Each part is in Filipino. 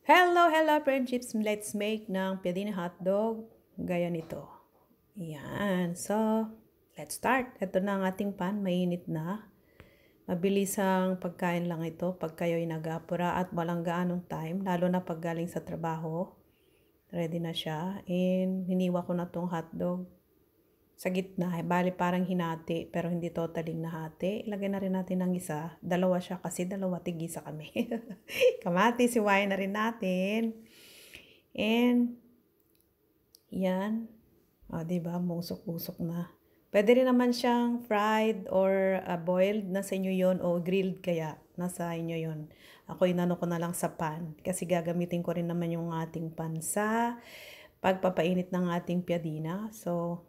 Hello friendships! Let's make ng pwede na hotdog. Gaya nito. Yan. So, let's start. Ito na ang ating pan. Mainit na. Mabilisang pagkain lang ito pag kayo'y nag-apura at walang gaanong time. Lalo na pag galing sa trabaho. Ready na siya. And hiniwa ko na tong hotdog sa gitna. Bali parang hinati pero hindi totaling nahati. Ilagay na rin natin ng isa. Dalawa siya kasi dalawa tigisa kami. Kamatis, siwain na rin natin. And yan. Diba? Musok-usok na. Pwede rin naman siyang fried or boiled. Nasa inyo yon o grilled kaya. Nasa inyo yon. Ako inano ko na lang sa pan. Kasi gagamitin ko rin naman yung ating pan sa pagpapainit ng ating piadina. So,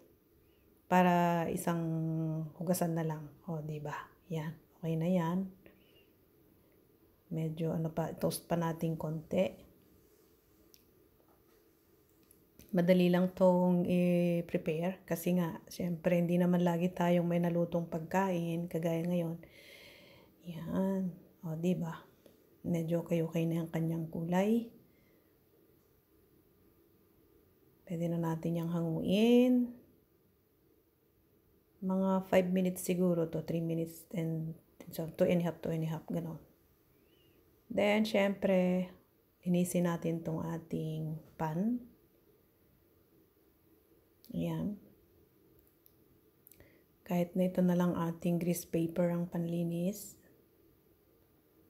para isang hugasan na lang. Diba? Yan. Okay na yan. Medyo toast pa natin konti. Madali lang tong i-prepare. Kasi nga, syempre, hindi naman lagi tayong may nalutong pagkain. Kagaya ngayon. Yan. Diba? Medyo okay na yung kanyang kulay. Pwede na natin yung hanguin. Mga 5 minutes siguro to, 3 minutes and so 2 and a half, gano'n. Then, syempre, linisin natin tong ating pan. Ayan. Kahit na ito na lang ating grease paper ang panlinis.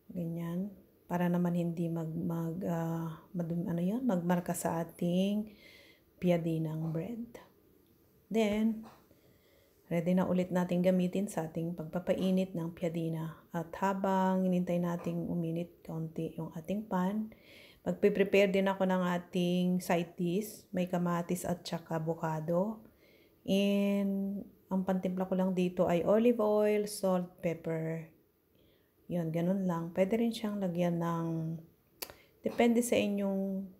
Ganyan. Para naman hindi magmarka sa ating piadinang bread. Then, ready na ulit natin gamitin sa ating pagpapainit ng piadina. At habang hinintay nating uminit kaunti yung ating pan, magpe-prepare din ako ng ating side dish. May kamatis at saka avocado. And ang pantimpla ko lang dito ay olive oil, salt, pepper. Yun, ganun lang. Pwede rin siyang lagyan ng, depende sa inyong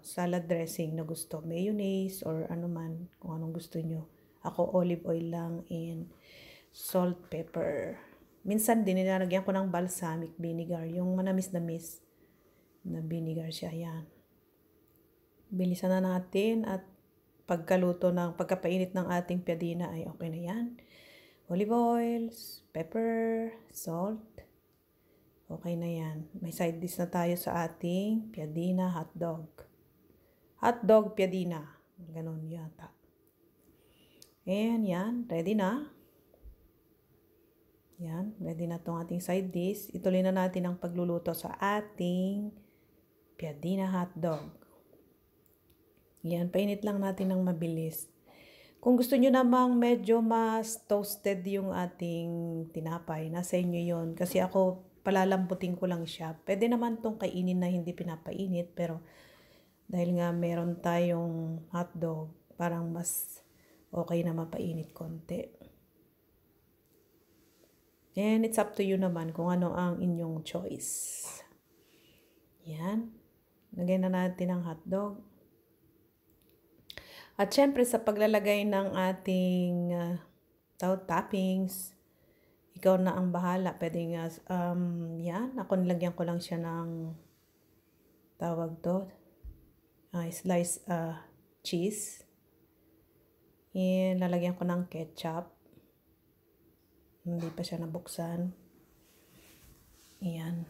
salad dressing na gusto. Mayonnaise or ano man, kung anong gusto nyo. Ako olive oil lang and salt, pepper. Minsan din nilalagyan ko ng balsamic vinegar, yung manamis-namis na vinegar siya. Yan. Bilisan na natin at pagkapainit ng ating piadina ay okay na yan. Olive oil, pepper, salt. Okay na yan. May side dish na tayo sa ating piadina hotdog. Hotdog piadina. Ganon yata. And yan, ready na. Yan, ready na itong ating side dish. Ituloy na natin ang pagluluto sa ating piadina hotdog. Yan, painit lang natin ng mabilis. Kung gusto nyo namang medyo mas toasted yung ating tinapay, nasa inyo yon. Kasi ako, palalambutin ko lang siya. Pwede naman itong kainin na hindi pinapainit, pero dahil nga meron tayong hotdog, parang mas okay na mapainit konti. And it's up to you naman kung ano ang inyong choice. Yan. Lagay na natin ang hotdog. At syempre sa paglalagay ng ating toppings, ikaw na ang bahala. Pwede nga, yan. Ako nilagyan ko lang siya ng slice cheese. And lalagyan ko ng ketchup. Hindi pa siya nabuksan. Ayan.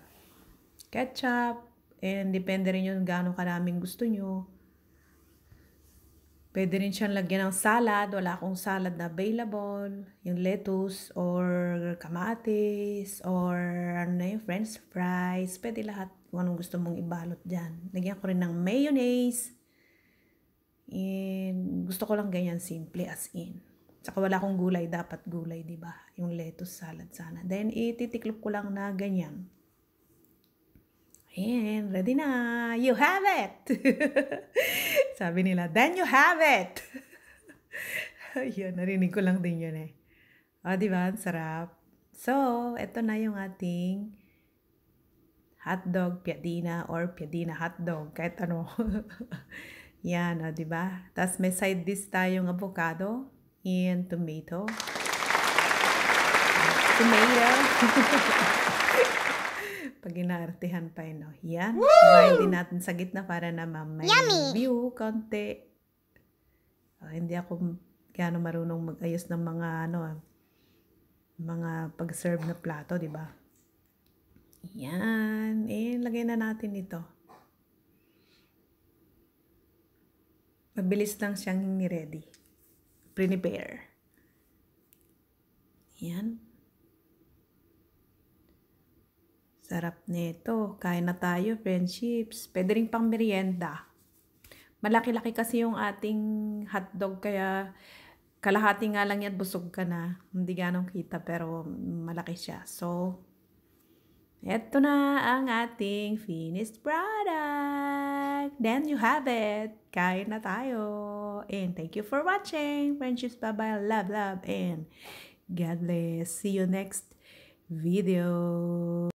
Ketchup. And depende rin yun gaano karaming gusto nyo. Pwede rin siyang lagyan ng salad. Wala akong salad na available. Yung lettuce or kamatis or french fries. Pwede lahat kung anong gusto mong ibalot dyan. Lagyan ko rin ng mayonnaise. And gusto ko lang ganyan simple as in. Saka wala akong gulay, dapat gulay, di ba? Yung lettuce salad sana. Then ititiklop ko lang na ganyan. And ready na. You have it. Sabi nila, then you have it. Yun, narinig ko lang din yun eh. Di ba? Sarap. So, ito na yung ating hotdog piadina or piadina hotdog. Kahit ano. Yan, di ba? Tapos may side dish tayong avocado and tomato. Pag inaartihan pa yun, no? Yan. While din natin sa gitna para naman may view, konti. Hindi ako gaano marunong mag-ayos ng mga, mga pag-serve na plato, di ba? Yan. Lagay na natin ito. Mabilis lang siyang ni-ready. Prepare. Yan. Sarap nito. Kain na tayo, friendships. Pwede rin pang merienda. Malaki-laki kasi yung ating hotdog, kaya kalahati nga lang yan, busog ka na. Hindi ganong kita, pero malaki siya. So, eto na ang ating finished product. Then you have it. Kain na tayo. And thank you for watching. Friendships, bye-bye. Love, love, and God bless. See you next video.